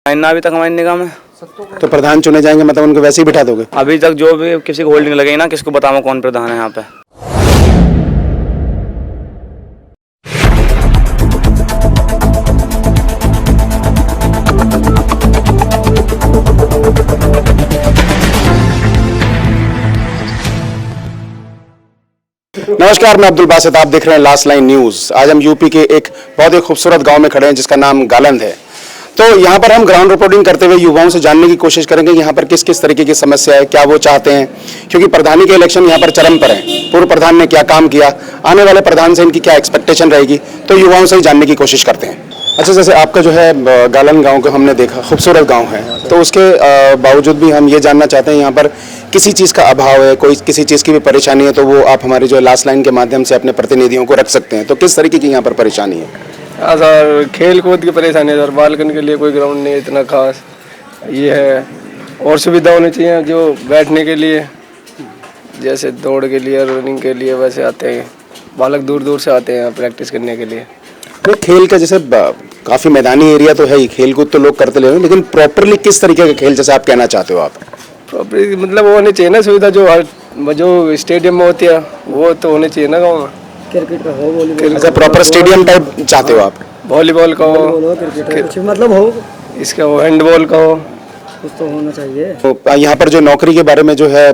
ना अभी तक हमारी निगाह में। तो प्रधान चुने जाएंगे मतलब उनको वैसे ही बिठा दोगे? अभी तक जो भी किसी को होल्डिंग लगेगी ना, किसको बताऊं कौन प्रधान है यहाँ पे। नमस्कार, मैं अब्दुल बासित, आप देख रहे हैं लास्ट लाइन न्यूज। आज हम यूपी के एक बहुत ही खूबसूरत गांव में खड़े हैं जिसका नाम गालंद है। तो यहाँ पर हम ग्राउंड रिपोर्टिंग करते हुए युवाओं से जानने की कोशिश करेंगे यहाँ पर किस किस तरीके की समस्या है, क्या वो चाहते हैं, क्योंकि प्रधानी के इलेक्शन यहाँ पर चरम पर है। पूर्व प्रधान ने क्या काम किया, आने वाले प्रधान से इनकी क्या एक्सपेक्टेशन रहेगी, तो युवाओं से ही जानने की कोशिश करते हैं। अच्छा, जैसे आपका जो है गालंद गाँव को हमने देखा, खूबसूरत गाँव है, तो उसके बावजूद भी हम ये जानना चाहते हैं यहाँ पर किसी चीज़ का अभाव है, कोई किसी चीज़ की भी परेशानी है, तो वो आप हमारी जो लास्ट लाइन के माध्यम से अपने प्रतिनिधियों को रख सकते हैं। तो किस तरीके की यहाँ पर परेशानी है? हाँ सर, खेल कूद की परेशानी है सर। बालकन के लिए कोई ग्राउंड नहीं है इतना खास, ये है। और सुविधा होनी चाहिए जो बैठने के लिए, जैसे दौड़ के लिए, रनिंग के लिए, वैसे आते हैं बालक दूर दूर से आते हैं यहाँ प्रैक्टिस करने के लिए। तो खेल का जैसे काफ़ी मैदानी एरिया तो है ही, खेल कूद तो लोग करते ले, लेकिन प्रॉपरली किस तरीके का खेल जैसे आप कहना चाहते हो आप? प्रॉपरली मतलब वो होनी चाहिए ना सुविधा, जो स्टेडियम में होती है वो तो होनी चाहिए ना गाँव में। क्रिकेट का हो, वॉलीबॉल, अच्छा, प्रॉपर स्टेडियम टाइप चाहते हो आप? वॉलीबॉल का हो, क्रिकेट मतलब हो, इसका हो, हैंडबॉल का हो, कुछ तो होना चाहिए। तो यहाँ पर जो नौकरी के बारे में जो है,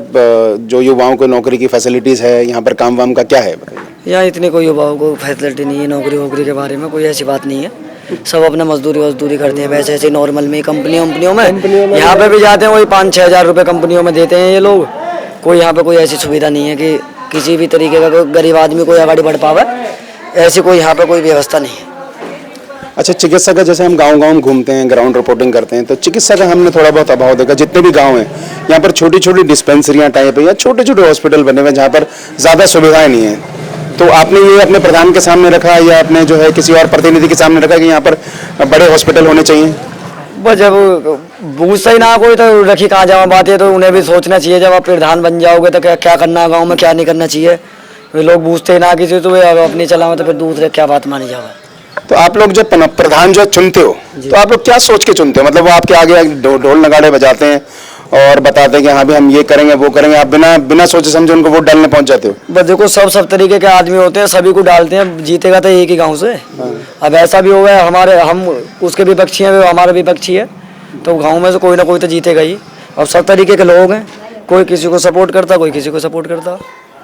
जो युवाओं को नौकरी की फैसिलिटीज़ है, यहाँ पर काम वाम का क्या है बताइए? यहाँ इतनी कोई युवाओं को फैसिलिटी नहीं है, नौकरी वोकरी के बारे में कोई ऐसी बात नहीं है। सब अपना मजदूरी करते हैं वैसे ऐसे नॉर्मल में कंपनियों में यहाँ पे भी जाते हैं, वही 5-6 हज़ार रुपये कंपनियों में देते हैं ये लोग। कोई यहाँ पे कोई ऐसी सुविधा नहीं है कि किसी भी तरीके का कोई गरीब आदमी कोई आगे बढ़ पावे, ऐसी कोई यहाँ पे कोई व्यवस्था नहीं है। अच्छा, चिकित्सा का जैसे हम गांव घूमते हैं, ग्राउंड रिपोर्टिंग करते हैं, तो चिकित्सा का हमने थोड़ा बहुत अभाव देखा। जितने भी गांव हैं यहाँ पर छोटी छोटी डिस्पेंसरियाँ टाइप है या छोटे छोटे हॉस्पिटल बने हुए जहाँ पर ज़्यादा सुविधाएं नहीं हैं। तो आपने ये अपने प्रधान के सामने रखा या अपने जो है किसी और प्रतिनिधि के सामने रखा कि यहाँ पर बड़े हॉस्पिटल होने चाहिए? बस जब पूछता ही ना कोई तो रखी कहाँ जावा बात है, तो उन्हें भी सोचना चाहिए जब आप प्रधान बन जाओगे तो क्या करना है गाँव में, क्या नहीं करना चाहिए। वे लोग पूछते ही ना किसी, तो वे अपनी चलाओ तो फिर दूसरे क्या बात मानी जावा। तो आप लोग जब प्रधान जो चुनते हो तो आप लोग क्या सोच के चुनते हो? मतलब वो आपके आगे ढोल नगाड़े बजाते हैं और बताते हैं कि हाँ भी हम ये करेंगे वो करेंगे, आप बिना सोचे समझे उनको वोट डालने पहुंच जाते हो? बस देखो, सब तरीके के आदमी होते हैं, सभी को डालते हैं, जीतेगा तो एक ही गांव से। अब ऐसा भी हो गया, हम उसके विपक्षी हैं, वो हमारे विपक्षी है, तो गांव में से कोई ना कोई तो जीतेगा ही। अब सब तरीके के लोग हैं, कोई किसी को सपोर्ट करता, कोई किसी को सपोर्ट करता।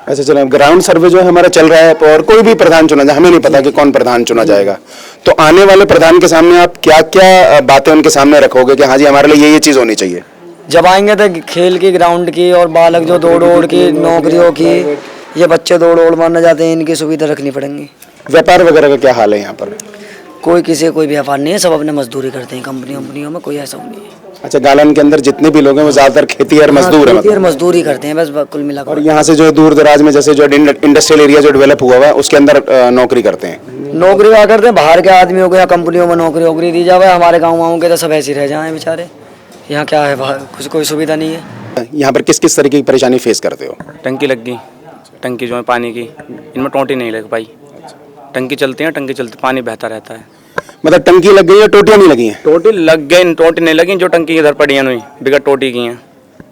अच्छा, चलो ग्राउंड सर्वे जो है हमारा चल रहा है और कोई भी प्रधान चुना जाए, हमें नहीं पता कि कौन प्रधान चुना जाएगा, तो आने वाले प्रधान के सामने आप क्या क्या बातें उनके सामने रखोगे कि हाँ जी हमारे लिए ये चीज़ होनी चाहिए? जब आएंगे तो खेल की, ग्राउंड की, और बालक जो दौड़ की, नौकरियों की, ये बच्चे दौड़ मारने जाते हैं, इनकी सुविधा रखनी पड़ेंगी। व्यापार वगैरह का क्या हाल है यहाँ पर? कोई किसी कोई व्यापार नहीं है, सब अपने मजदूरी करते हैं, कंपनियों में कोई ऐसा नहीं है। अच्छा, गालंद के अंदर जितने भी लोग हैं वो ज्यादातर खेती और मजदूर है, मतलब मजदूरी करते हैं बस कुल मिलाकर। और यहाँ से जो दूर दराज में जैसे जो इंडस्ट्रियल एरिया जो डेवलप हुआ हुआ है उसके अंदर नौकरी करते हैं। नौकरी क्या करते हैं, बाहर के आदमियों को या कंपनियों में नौकरी दी जाए, हमारे गाँव के तो सब ऐसे रह जाए बेचारे। यहाँ क्या है, कुछ कोई सुविधा नहीं है। यहाँ पर किस किस तरीके की परेशानी फेस करते हो? टंकी लग गई, टंकी जो है पानी की, इनमें टोटी नहीं लग पाई। टंकी चलती है, टंकी चलती, पानी बहता रहता है। मतलब टंकी लग गई है, टोटियाँ नहीं लगी हैं? टोटी लग गई, टोटी नहीं लगी, जो टंकी इधर पड़ी है नहीं, बिगड़ टोटी की हैं।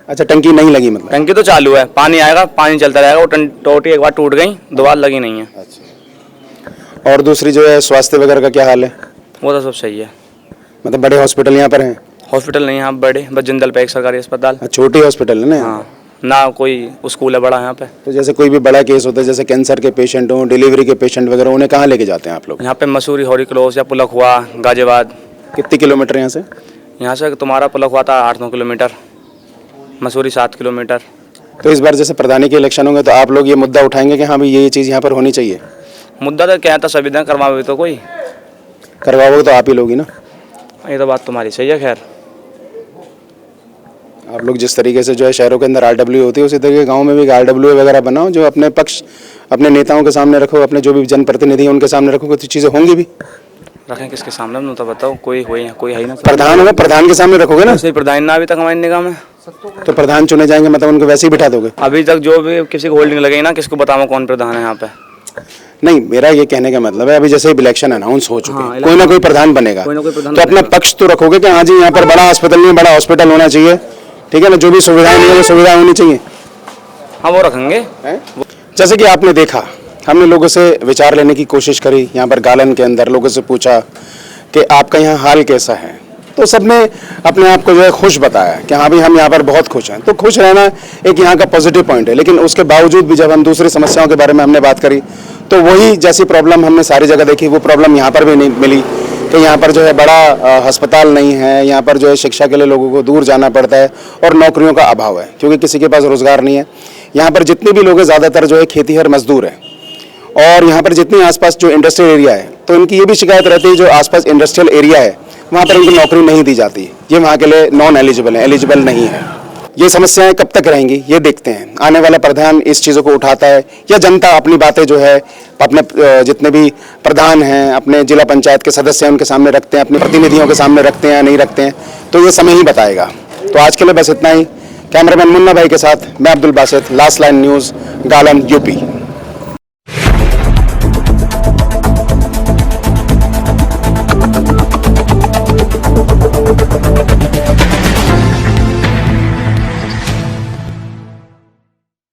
अच्छा, टंकी नहीं लगी मतलब? टंकी तो चालू है, पानी आएगा, पानी चलता रहेगा, वो टोटी एक बार टूट गई, दोबारा लगी नहीं है। अच्छा, और दूसरी जो है स्वास्थ्य वगैरह का क्या हाल है? वो तो सब सही है। मतलब बड़े हॉस्पिटल यहाँ पर हैं? हॉस्पिटल नहीं यहाँ बड़े, बस जिंदल पे एक सरकारी अस्पताल। छोटी हॉस्पिटल है ना? हाँ, ना कोई स्कूल है बड़ा यहाँ पे। तो जैसे कोई भी बड़ा केस होता है, जैसे कैंसर के पेशेंट हो, डिलीवरी के पेशेंट वगैरह, उन्हें कहाँ लेके जाते हैं आप लोग? यहाँ पे मसूरी, हौरी क्लोज या पुलक हुआ, गाजियाबाद। कितने किलोमीटर यहाँ से? यहाँ से तुम्हारा पुलक हुआ था 8-9 किलोमीटर, मसूरी 7 किलोमीटर। तो इस बार जैसे प्रधानी के इलेक्शन होंगे तो आप लोग ये मुद्दा उठाएंगे कि हाँ भाई ये चीज़ यहाँ पर होनी चाहिए? मुद्दा तो क्या था, संविधान करवाओगे तो कोई करवाओगे तो आप ही लोग ही ना? ये तो बात तुम्हारी सही है। खैर, आप लोग जिस तरीके से जो है शहरों के अंदर RW होती है, उसी तरीके गांव में भी RW वगैरह बनाओ, जो अपने पक्ष अपने नेताओं के सामने रखो, अपने जो भी जनप्रतिनिधि हैं उनके सामने रखो, तो चीज़ें होंगी भी। रखें किसके सामने, तो बताओ, कोई है ना? प्रधान होगा, प्रधान के सामने रखोगे ना? सही, प्रधान ना अभी तक हमारी निगाह में। तो प्रधान चुने जाएंगे मतलब उनको वैसे ही बिठा दोगे? अभी तक जो भी किसी को होल्डिंग लगेगी ना, किसको बताऊं कौन प्रधान है यहाँ पे। नहीं, मेरा ये कहने का मतलब है अभी जैसे इलेक्शन अनाउंस हो चुके हाँ, हैं, कोई ना कोई प्रधान बनेगा, कोई ना कोई प्रधान तो अपना पक्ष तो रखोगे कि हाँ जी यहाँ पर बड़ा अस्पताल नहीं, बड़ा हॉस्पिटल होना चाहिए, ठीक है ना, जो भी सुविधाएं नहीं है वो सुविधाएं होनी चाहिए। हाँ वो रखेंगे। जैसे कि आपने देखा, हमने लोगों से विचार लेने की कोशिश करी, यहाँ पर गालन के अंदर लोगों से पूछा कि आपका यहाँ हाल कैसा है, तो सबने अपने आप को जो है खुश बताया कि हाँ भाई हम यहाँ पर बहुत खुश हैं। तो खुश रहना एक यहाँ का पॉजिटिव पॉइंट है, लेकिन उसके बावजूद भी जब हम दूसरी समस्याओं के बारे में हमने बात करी तो वही जैसी प्रॉब्लम हमने सारी जगह देखी, वो प्रॉब्लम यहाँ पर भी नहीं मिली कि यहाँ पर जो है बड़ा अस्पताल नहीं है, यहाँ पर जो है शिक्षा के लिए लोगों को दूर जाना पड़ता है और नौकरियों का अभाव है क्योंकि किसी के पास रोजगार नहीं है। यहाँ पर जितने भी लोग हैं ज़्यादातर जो है खेतीहर मजदूर है, और यहाँ पर जितनी आसपास जो इंडस्ट्रियल एरिया है तो इनकी ये भी शिकायत रहती है जो आसपास इंडस्ट्रियल एरिया है वहाँ पर इनको नौकरी नहीं दी जाती, ये वहाँ के लिए नॉन एलिजिबल है, एलिजिबल नहीं है। ये समस्याएं कब तक रहेंगी ये देखते हैं, आने वाला प्रधान इस चीज़ों को उठाता है या जनता अपनी बातें जो है अपने जितने भी प्रधान हैं अपने जिला पंचायत के सदस्य हैं उनके सामने रखते हैं, अपने प्रतिनिधियों के सामने रखते हैं या नहीं रखते हैं, तो ये समय ही बताएगा। तो आज के लिए बस इतना ही। कैमरामैन मुन्ना भाई के साथ मैं Abdul Basit, last line news, Galan, UP.